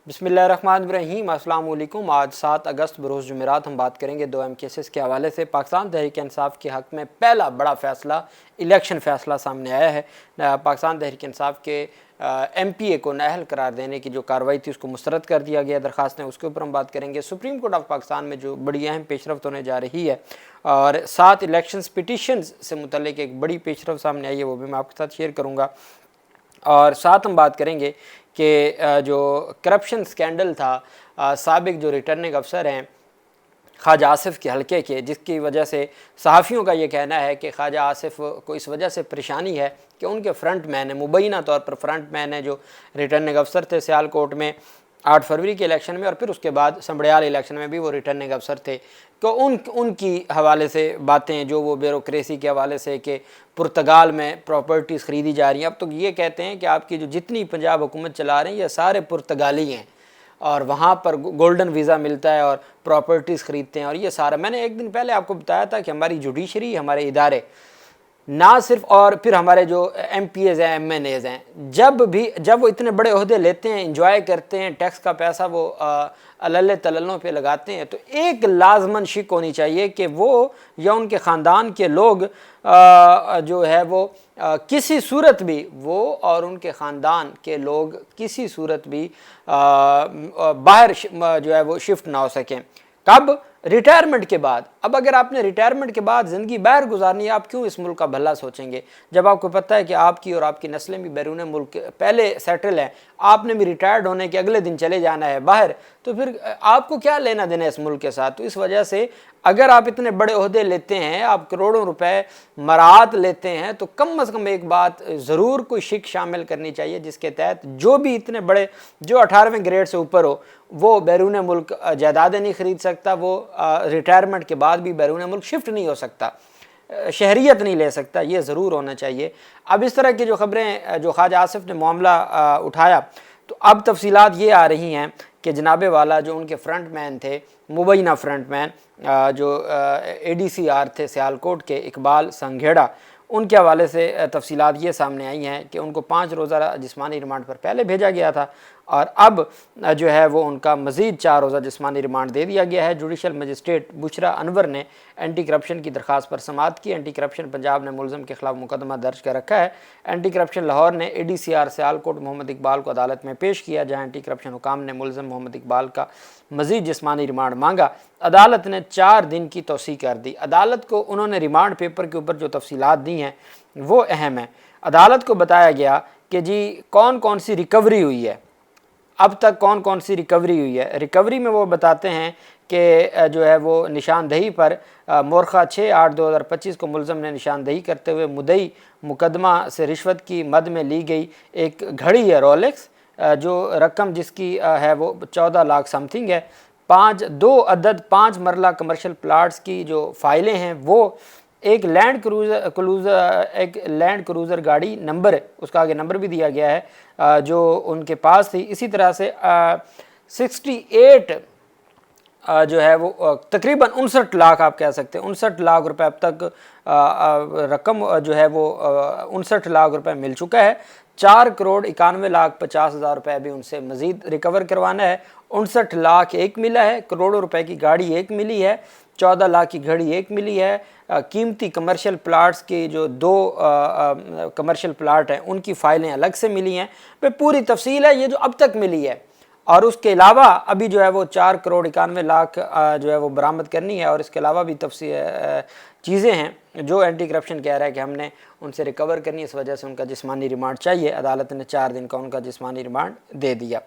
बिस्मिल्लाहिर्रहमानिर्रहीम। अस्सलाम वालेकुम। आज 7 अगस्त बरोज़ जुमेरात हम बात करेंगे दो अहम केसेस के हवाले से। पाकिस्तान तहरीक इंसाफ के हक़ में पहला बड़ा फ़ैसला, इलेक्शन फ़ैसला सामने आया है। पाकिस्तान तहरीक इंसाफ के MPA को नाअहल करार देने की जो कार्रवाई थी उसको मुस्तरद कर दिया गया दरख्वास्त ने, उसके ऊपर हम बात करेंगे। सुप्रीम कोर्ट ऑफ पाकिस्तान में जो बड़ी अहम पेशरफ्त होने जा रही है और 7 इलेक्शंस पिटीशंस से मुतल्लिक एक बड़ी पेशरफ्त सामने आई है, वो भी मैं आपके साथ शेयर करूँगा। और साथ हम बात करेंगे कि जो करप्शन स्कैंडल था, साबिक जो रिटर्निंग अफसर हैं ख्वाजा आसिफ के हलके के, जिसकी वजह से सहाफ़ियों का ये कहना है कि ख्वाजा आसिफ को इस वजह से परेशानी है कि उनके फ्रंट मैन है, मुबैना तौर पर फ्रंट मैन है, जो रिटर्निंग अफसर थे सियालकोट में 8 फरवरी के इलेक्शन में और फिर उसके बाद संबड़ियाल इलेक्शन में भी वो रिटर्निंग अफसर थे। तो उनकी हवाले से बातें, जो वो ब्यूरोक्रेसी के हवाले से कि पुर्तगाल में प्रॉपर्टीज़ ख़रीदी जा रही हैं। अब तो ये कहते हैं कि आपकी जो जितनी पंजाब हुकूमत चला रही हैं ये सारे पुर्तगाली हैं और वहाँ पर गोल्डन वीज़ा मिलता है और प्रॉपर्टीज़ ख़रीदते हैं। और ये सारा मैंने एक दिन पहले आपको बताया था कि हमारी जुडिशरी, हमारे इदारे ना सिर्फ, और फिर हमारे जो MPAs हैं, MNAs हैं, जब वो इतने बड़े ओहदे लेते हैं, इंजॉय करते हैं, टैक्स का पैसा वो अल्ले तल्लों पे लगाते हैं, तो एक लाजमन शिक होनी चाहिए कि वो या उनके ख़ानदान के लोग जो है वो किसी सूरत भी, वो और उनके ख़ानदान के लोग किसी सूरत भी बाहर जो है वो शिफ्ट ना हो सकें। कब? रिटायरमेंट के बाद। अब अगर आपने रिटायरमेंट के बाद ज़िंदगी बाहर गुजारनी है, आप क्यों इस मुल्क का भला सोचेंगे जब आपको पता है कि आपकी और आपकी नस्लें भी बैरून मुल्क पहले सेटल हैं, आपने भी रिटायर्ड होने के अगले दिन चले जाना है बाहर, तो फिर आपको क्या लेना देना है इस मुल्क के साथ। तो इस वजह से अगर आप इतने बड़े ओहदे लेते हैं, आप करोड़ों रुपए मराहत लेते हैं, तो कम से कम एक बात ज़रूर कोई शिक शामिल करनी चाहिए जिसके तहत जो भी इतने बड़े, जो 18वें ग्रेड से ऊपर हो, वो बैरून मुल्क जायदादें नहीं ख़रीद सकता, वो रिटायरमेंट के बाद भी बैरून मुल्क शिफ्ट नहीं हो सकता, शहरियत नहीं ले सकता, ये ज़रूर होना चाहिए। अब इस तरह की जो ख़बरें, जो ख्वाजा आसिफ ने मामला उठाया, तो अब तफसीलात ये आ रही हैं कि जनाबे वाला जो उनके फ्रंट मैन थे, मुबैना फ्रंट मैन जो ADCR थे सियालकोट के, इकबाल संघेड़ा, उनके हवाले से तफसीलात ये सामने आई हैं कि उनको 5 रोज़ा जिस्मानी रिमांड पर पहले भेजा गया था और अब जो है वो उनका मज़ीद 4 रोज़ा जिस्मानी रिमांड दे दिया गया है। जुडिशल मजिस्ट्रेट बुशरा अनवर ने एंटी करप्शन की दरख्वास्त पर समाअत की। एंटी करप्शन पंजाब ने मुलज़म के खिलाफ मुकदमा दर्ज कर रखा है। एंटी करप्शन लाहौर ने ADCR सियालकोट मोहम्मद इकबाल को अदालत में पेश किया, जहाँ एंटी करप्शन हुकाम ने मुलज़म मोहम्मद इकबाल का मज़ीद जिस्मानी रिमांड मांगा। अदालत ने 4 दिन की तौसीह कर दी। अदालत को उन्होंने रिमांड पेपर के ऊपर जो तफसीलात दी हैं वो अहम है। अदालत को बताया गया कि जी कौन कौन सी रिकवरी हुई है, अब तक कौन कौन सी रिकवरी हुई है। रिकवरी में वो बताते हैं कि जो है वो निशानदही पर मोरखा 6/8/2025 को मुलज़म ने निशानदही करते हुए मुद्दई मुकदमा से रिश्वत की मद में ली गई एक घड़ी है रोलेक्स, जो रकम जिसकी है वो 14 लाख समथिंग है। 2 अदद 5 मरला कमर्शियल प्लाट्स की जो फाइलें हैं, वो एक लैंड क्रूज़र गाड़ी, नंबर उसका आगे नंबर भी दिया गया है, जो उनके पास थी। इसी तरह से 68 जो है वो तकरीबन 59 लाख आप कह सकते हैं, 59 लाख रुपए अब तक रकम जो है वो 59 लाख रुपए मिल चुका है। 4,91,50,000 रुपये अभी उनसे मज़ीद रिकवर करवाना है। 59 लाख एक मिला है, करोड़ों रुपए की गाड़ी एक मिली है, 14 लाख की घड़ी एक मिली है। कीमती कमर्शियल प्लाट्स की जो 2 कमर्शियल प्लाट हैं उनकी फ़ाइलें अलग से मिली हैं। पे पूरी तफसील है ये जो अब तक मिली है। और उसके अलावा अभी जो है वो 4,91,00,000 जो है वो बरामद करनी है। और इसके अलावा भी चीज़ें हैं जो एंटी करप्शन कह रहा है कि हमने उनसे रिकवर करनी है, इस वजह से उनका जिस्मानी रिमांड चाहिए। अदालत ने 4 दिन का उनका जिस्मानी रिमांड दे दिया।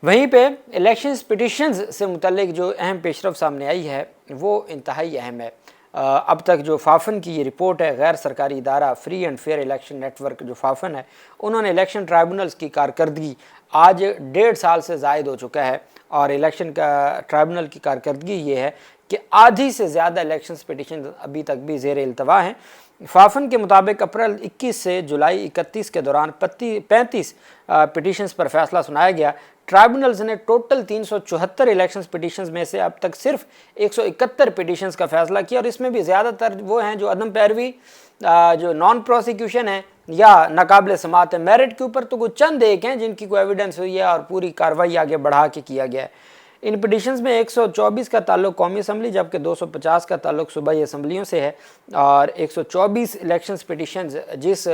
वहीं पे इलेक्शंस पिटीशंस से मुतल्लिक जो अहम पेशरफ सामने आई है वो इंतहाई अहम है। अब तक जो फाफन की ये रिपोर्ट है, गैर सरकारी इदारा free and fair election network जो फाफन है, उन्होंने इलेक्शन ट्राइब्यूनल्स की कारकर्दगी आज 1.5 साल से ज़ायद हो चुका है। और इलेक्शन का ट्राइब्यूनल की कारकर्दगी ये है कि आधी से ज़्यादा इलेक्शन पिटीशन अभी तक भी ज़ेर इल्तवा हैं। فافن کے مطابق اپریل 21 سے جولائی 31 کے دوران 35 پٹیشنز پر فیصلہ سنایا گیا۔ ٹرائبونلز نے ٹوٹل 374 الیکشنز پٹیشنز میں سے اب تک صرف 171 پٹیشنز کا فیصلہ کیا، اور اس میں بھی زیادہ تر وہ ہیں جو عدم پیروی، جو نان پروسیکیوشن ہیں یا ناقابل سماعت ہے۔ میرٹ کے اوپر تو کچھ چند ایک ہیں جن کی کوئی ایویڈنس ہوئی ہے اور پوری کارروائی آگے بڑھا کے کیا گیا ہے۔ ان پٹیشنز میں 124 کا تعلق قومی اسمبلی جبکہ 250 کا تعلق صوبائی اسمبلیوں سے ہے، اور 124 الیکشنز پٹیشنز جس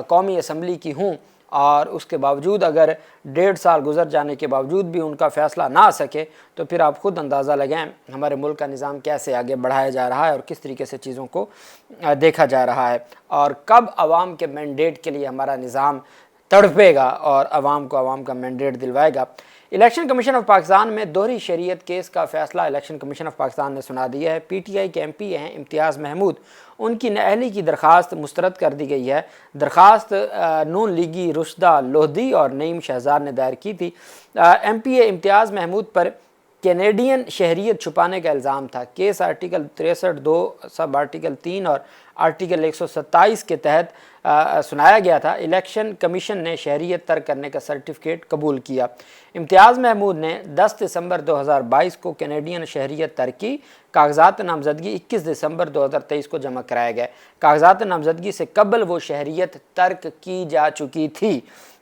قومی اسمبلی کی ہوں اور اس کے باوجود اگر 1.5 سال گزر جانے کے باوجود بھی ان کا فیصلہ نہ آ سکے تو پھر آپ خود اندازہ لگائیں ہمارے ملک کا نظام کیسے آگے بڑھایا جا رہا ہے اور کس طریقے سے چیزوں کو دیکھا جا رہا ہے، اور کب عوام کے مینڈیٹ کے لیے ہمارا نظام تڑپے گا اور عوام کو عوام کا مینڈیٹ دلوائے گا۔ الیکشن کمیشن آف پاکستان میں دوہری شریعت کیس کا فیصلہ الیکشن کمیشن آف پاکستان نے سنا دیا ہے۔ پی ٹی آئی کے ایم پی ہیں امتیاز محمود، ان کی نااہلی کی درخواست مسترد کر دی گئی ہے۔ درخواست نون لیگی رشدہ لودھی اور نعیم شہزاد نے دائر کی تھی۔ ایم پی اے امتیاز محمود پر کینیڈین شہریت چھپانے کا الزام تھا۔ کیس آرٹیکل 63(2) سب آرٹیکل 3 اور آرٹیکل 127 کے تحت سنایا گیا تھا۔ الیکشن کمیشن نے شہریت ترک کرنے کا سرٹیفکیٹ قبول کیا۔ امتیاز محمود نے 10 دسمبر 2022 کو کینیڈین شہریت ترک کی۔ کاغذات نامزدگی 21 دسمبر 2023 کو جمع کرائے گئے۔ کاغذات نامزدگی سے قبل وہ شہریت ترک کی جا چکی تھی۔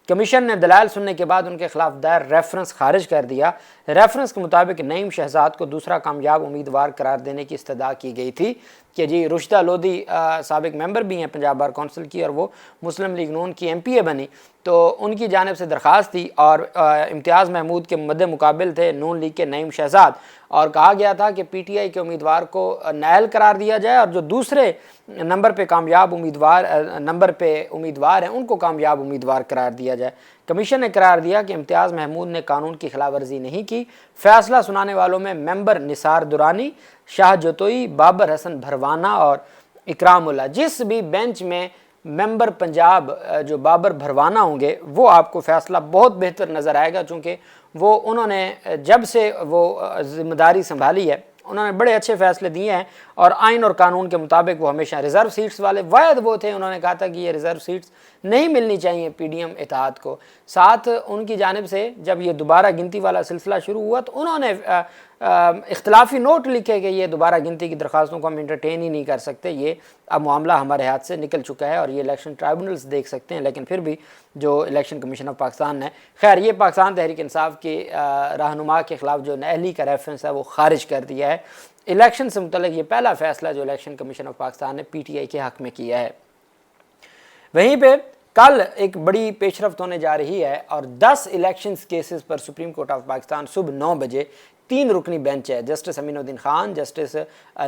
کمیشن نے دلائل سننے کے بعد ان کے خلاف دائر ریفرنس خارج کر دیا۔ ریفرنس کے مطابق نعیم شہزاد کو دوسرا کامیاب امیدوار قرار دینے کی استدعا کی گئی تھی کہ جی رشدہ لودھی سابق ممبر بھی ہیں پنجاب بار کونسل کی اور وہ مسلم لیگ نون کی ایم پی اے بنی، تو ان کی جانب سے درخواست تھی، اور امتیاز محمود کے مد مقابل تھے نون لیگ کے نعیم شہزاد، اور کہا گیا تھا کہ پی ٹی آئی کے امیدوار کو نائل قرار دیا جائے اور جو دوسرے نمبر پہ امیدوار ہیں ان کو کامیاب امیدوار قرار دیا جائے۔ کمیشن نے قرار دیا کہ امتیاز محمود نے قانون کی خلاف ورزی نہیں کی۔ فیصلہ سنانے والوں میں ممبر نثار درانی، شاہ جتوئی، بابر حسن بھروانہ اور اکرام اللہ۔ جس بھی بینچ میں ممبر پنجاب جو بابر بھروانہ ہوں گے وہ آپ کو فیصلہ بہت بہتر نظر آئے گا، چونکہ وہ انہوں نے جب سے وہ ذمہ داری سنبھالی ہے انہوں نے بڑے اچھے فیصلے دیے ہیں، اور آئین اور قانون کے مطابق وہ ہمیشہ ریزرو سیٹس والے واحد وہ تھے، انہوں نے کہا تھا کہ یہ ریزرو سیٹس نہیں ملنی چاہیے پی ڈی ایم اتحاد کو۔ ساتھ ان کی جانب سے جب یہ دوبارہ گنتی والا سلسلہ شروع ہوا تو انہوں نے اختلافی نوٹ لکھے کہ یہ دوبارہ گنتی کی درخواستوں کو ہم انٹرٹین ہی نہیں کر سکتے، یہ اب معاملہ ہمارے ہاتھ سے نکل چکا ہے اور یہ الیکشن ٹرائبونلز دیکھ سکتے ہیں، لیکن پھر بھی جو الیکشن کمیشن آف پاکستان نے خیر یہ پاکستان تحریک انصاف کی رہنما کے خلاف جو نااہلی کا ریفرنس ہے وہ خارج کر دیا ہے۔ الیکشن سے متعلق یہ پہلا فیصلہ جو الیکشن کمیشن آف پاکستان نے پی ٹی آئی کے حق میں کیا ہے۔ وہیں پہ کل ایک بڑی پیش رفت ہونے جا رہی ہے اور 10 elections cases per supreme court of Pakistan صبح 9 بجے 3 رکنی بینچ ہے، جسٹس امین الدین خان، جسٹس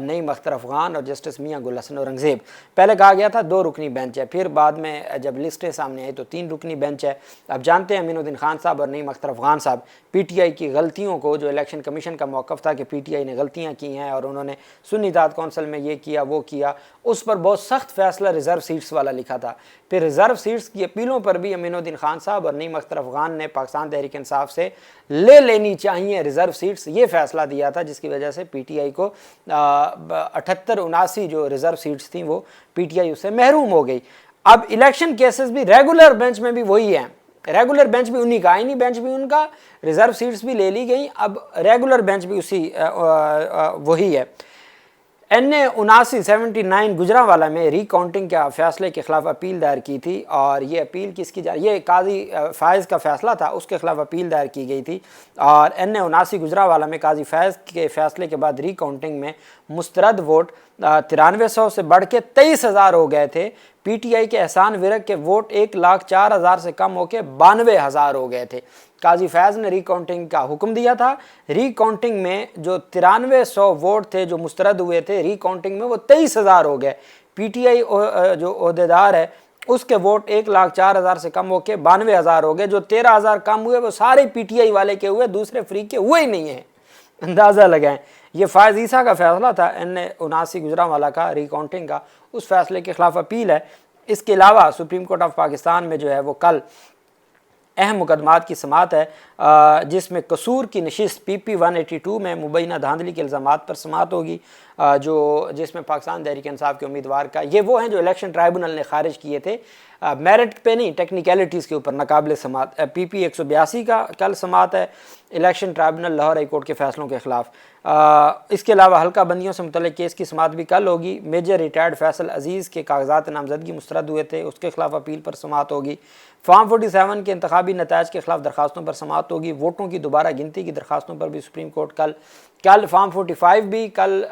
نعیم اختر افغان اور جسٹس میاں گل حسن اورنگزیب۔ پہلے کہا گیا تھا 2 رکنی بینچ ہے، پھر بعد میں جب لسٹیں سامنے آئی تو 3 رکنی بینچ ہے۔ اب جانتے ہیں امین الدین خان صاحب اور نعیم اختر افغان صاحب پی ٹی آئی کی غلطیوں کو، جو الیکشن کمیشن کا موقف تھا کہ پی ٹی آئی نے غلطیاں کی ہیں اور انہوں نے سنی اتحاد کونسل میں یہ کیا وہ کیا، اس پر بہت سخت فیصلہ ریزرو سیٹس والا لکھا تھا۔ پھر ریزرو سیٹس کی اپیلوں پر بھی امین الدین خان صاحب اور نعیم اختر افغان نے پاکستان تحریک انصاف سے لے لینی چاہیے ریزرو سیٹس، یہ فیصلہ دیا تھا، جس کی وجہ سے پی ٹی آئی کو 78-79 جو ریزرو سیٹس تھیں وہ پی ٹی آئی اس سے محروم ہو گئی۔ اب الیکشن کیسز بھی ریگولر بینچ میں بھی وہی ہیں، ریگولر بینچ بھی انہی کا، آئینی بینچ بھی ان کا، ریزرو سیٹس بھی لے لی گئیں، اب ریگولر بینچ بھی اسی وہی ہے۔ NA-79 گجرانوالہ میں ری کاؤنٹنگ کے فیصلے کے خلاف اپیل دائر کی تھی، اور یہ اپیل کس کی یہ قاضی فائز کا فیصلہ تھا، اس کے خلاف اپیل دائر کی گئی تھی، اور NA-79 گجرانوالہ میں قاضی فائز کے فیصلے کے بعد ری کاؤنٹنگ میں مسترد ووٹ 9300 سے بڑھ کے 23,000 ہو گئے تھے۔ پی ٹی آئی کے احسان ورق کے ووٹ 1,04,000 سے کم ہو کے 92,000 ہو گئے تھے۔ قاضی فیض نے ری کاؤنٹنگ کا حکم دیا تھا۔ ری کاؤنٹنگ میں جو 9300 ووٹ تھے جو مسترد ہوئے تھے، ری کاؤنٹنگ میں وہ 23,000 ہو گئے۔ پی ٹی آئی جو عہدیدار ہے اس کے ووٹ 1,04,000 سے کم ہو کے 92,000 ہو گئے۔ جو 13,000 کم ہوئے وہ سارے پی ٹی آئی والے کے ہوئے، دوسرے فریق کے ہوئے ہی نہیں ہیں، اندازہ لگائیں۔ یہ فائز عیسیٰ کا فیصلہ تھا NA-79 گجرانوالہ کا ری کاؤنٹنگ کا، اس فیصلے کے خلاف اپیل ہے۔ اس کے علاوہ سپریم کورٹ آف پاکستان میں جو ہے وہ کل اہم مقدمات کی سماعت ہے۔ जिसमें कसूर की नशिस्त PP 182 में मुबैना धांधली के इल्ज़ामात पर समाअत होगी, जिसमें पाकिस्तान तहरीक इंसाफ के उम्मीदवार का, ये वो हैं जो इलेक्शन ट्राइब्यूनल ने खारिज किए थे, मेरिट पे नहीं टेक्निकलिटीज़ के ऊपर नाकाबिल समाअत। PP 182 का कल समाअत है election tribunal Lahore high court के फैसलों के ख़िलाफ़। इसके अलावा हल्का बंदियों से मुतल्लिक़ केस की समाअत भी कल होगी। मेजर रिटायर्ड फैसल अजीज़ के कागजात नामजदगी मुस्तरद हुए थे, उसके खिलाफ अपील पर समाअत होगी। फॉर्म 47 के इंतखाबी नताइज के खिलाफ दरखास्तों पर समाअत होगी। वोटों की दोबारा गिनती की दरखास्तों पर भी सुप्रीम कोर्ट कल फॉर्म 45 भी, कल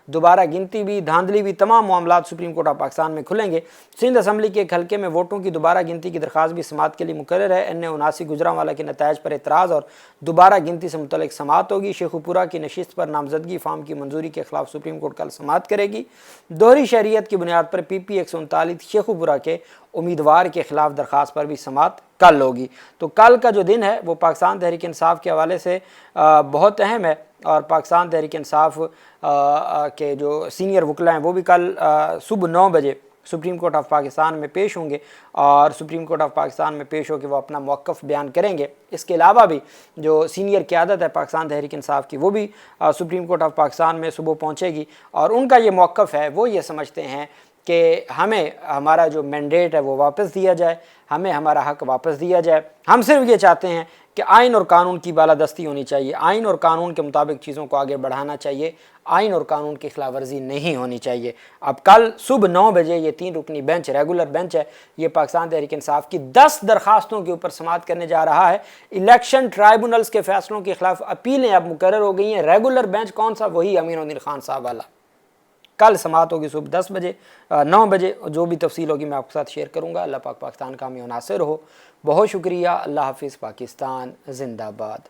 दोबारा गिनती भी, धांधली भी, तमाम मामलात सुप्रीम कोर्ट ऑफ पाकिस्तान में खुलेंगे। सिंध असम्बली के एक हल्के में वोटों की दोबारा गिनती की दरखास्त भी समाअत के लिए मुकर्रर है। NA 79 गुजरांवाला के नताइज पर एतराज़ और दोबारा गिनती से मुतल्लिक़ समाअत होगी। शेखुपुरा की नशिस्त पर नामजदगी फार्म की मंजूरी के खिलाफ सुप्रीम कोर्ट कल समाअत करेगी। दोहरी शरीयत की बुनियाद पर PP 139 शेखुपुरा के उम्मीदवार के खिलाफ दरखास्त पर भी समाअत कल होगी। तो कल का जो दिन है वो पाकिस्तान तहरीक इंसाफ के हवाले से बहुत अहम है, और पाकिस्तान तहरीक इंसाफ के जो सीनियर वकला हैं वो भी कल सुबह 9 बजे सुप्रीम कोर्ट ऑफ पाकिस्तान में पेश होंगे, और सुप्रीम कोर्ट ऑफ पाकिस्तान में पेश होकर वो अपना मौक़िफ़ बयान करेंगे। इसके अलावा भी जो सीनियर क़यादत है पाकिस्तान तहरीक इंसाफ की, वो भी सुप्रीम कोर्ट ऑफ पाकिस्तान में सुबह पहुँचेगी, और उनका ये मौक़िफ़ है, वो ये समझते हैं कि हमें हमारा जो मैंडेट है वो वापस दिया जाए, हमें हमारा हक़ वापस दिया जाए। हम सिर्फ ये चाहते हैं कि आइन और कानून की बालादस्ती होनी चाहिए, आइन और कानून के मुताबिक चीज़ों को आगे बढ़ाना चाहिए, आइन और कानून की खिलाफ वर्जी नहीं होनी चाहिए। अब कल सुबह 9 बजे ये 3 रुकनी बेंच, रेगुलर बेंच है, ये पाकिस्तान तहरीक इंसाफ की 10 दरखास्तों के ऊपर समाअत करने जा रहा है। इलेक्शन ट्राइब्यूनल्स के फैसलों के खिलाफ अपीलें अब मुकर्रर हो गई हैं। रेगुलर बेंच कौन सा? वही अमीनुद्दीन खान साहब वाला। कल समाअत होगी सुबह 10 बजे 9 बजे। जो भी तफसील होगी मैं आपके साथ शेयर करूँगा। अल्लाह पाक पाकिस्तान का हमें नासिर हो। बहुत शुक्रिया। अल्लाह हाफिज़। पाकिस्तान जिंदाबाद।